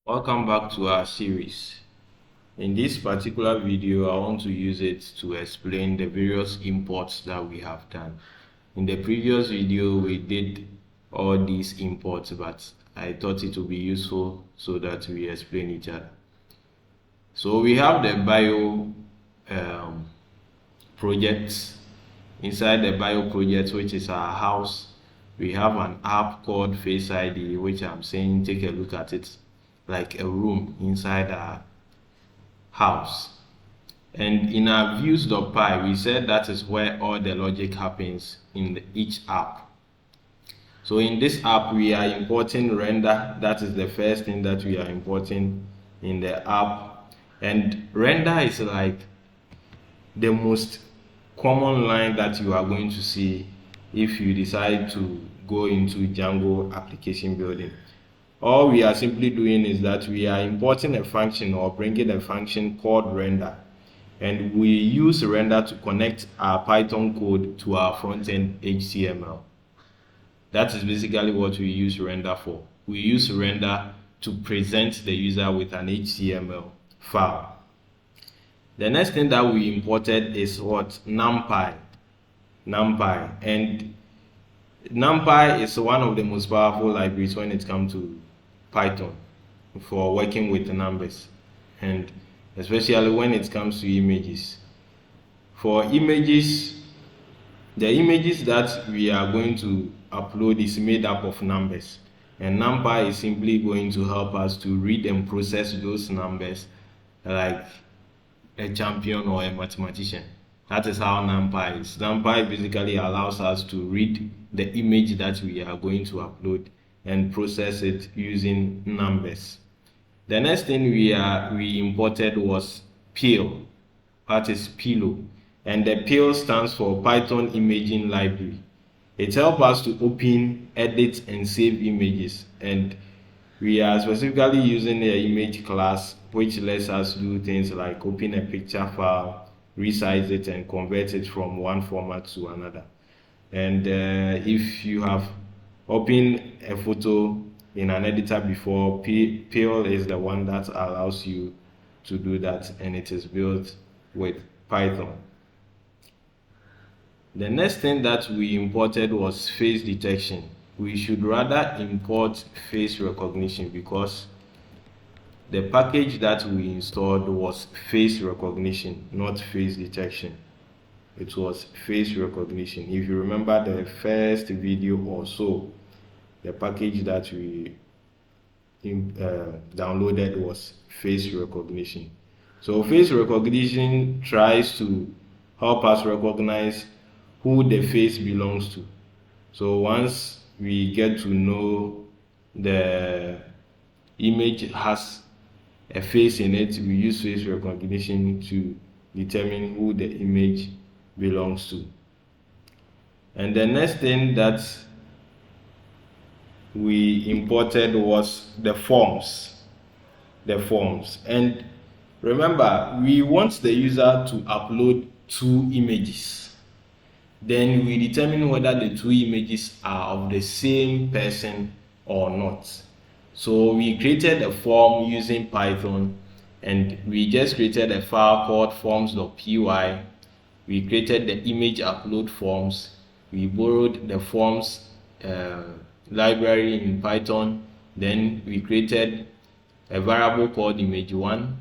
Welcome back to our series. In this particular video, I want to use it to explain the various imports that we have done. In the previous video, we did all these imports, but I thought it would be useful so that we explain each other. So we have the bio project. Inside the bio project, which is our house, we have an app called Face ID, which I'm saying take a look at it like a room inside our house. And in our views.py, we said that is where all the logic happens in each app. So in this app, we are importing render. That is the first thing that we are importing in the app. And render is like the most common line that you are going to see if you decide to go into Django application building. All we are simply doing is that we are importing a function or bringing a function called render, and we use render to connect our Python code to our front-end HTML. That is basically what we use render for. We use render to present the user with an HTML file. The next thing that we imported is what? numpy. And numpy is one of the most powerful libraries when it comes to Python for working with the numbers, and especially when it comes to images. For images, the images that we are going to upload is made up of numbers, and numpy is simply going to help us to read and process those numbers like a champion or a mathematician. That is how numpy is. Numpy basically allows us to read the image that we are going to upload and process it using numbers. The next thing we imported was PIL. That is PIL, and the PIL stands for Python Imaging Library. It helps us to open, edit, and save images, and we are specifically using the image class, which lets us do things like open a picture file, resize it, and convert it from one format to another. And if you have opened a photo in an editor before, PIL is the one that allows you to do that, and it is built with Python. The next thing that we imported was face detection. We should rather import face recognition because the package that we installed was face recognition, not face detection. It was face recognition. If you remember the first video or so, the package that we downloaded was face recognition. So face recognition tries to help us recognize who the face belongs to. So once we get to know the image has a face in it, we use face recognition to determine who the image belongs to. And the next thing that we imported was the forms. And remember, we want the user to upload 2 images. Then we determine whether the 2 images are of the same person or not. So we created a form using Python, and we just created a file called forms.py. We created the image upload forms. We borrowed the forms library in Python. Then we created a variable called image1,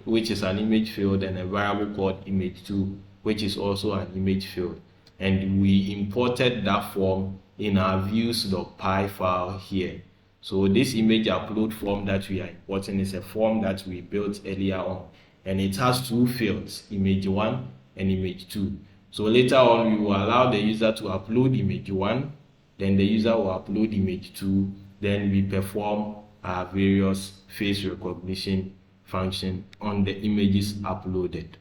which is an image field, and a variable called image2, which is also an image field. And we imported that form in our views.py file here. So this image upload form that we are importing is a form that we built earlier on, and it has 2 fields, image1 and image2. So later on, we will allow the user to upload image1, then the user will upload image2, then we perform our various face recognition function on the images uploaded.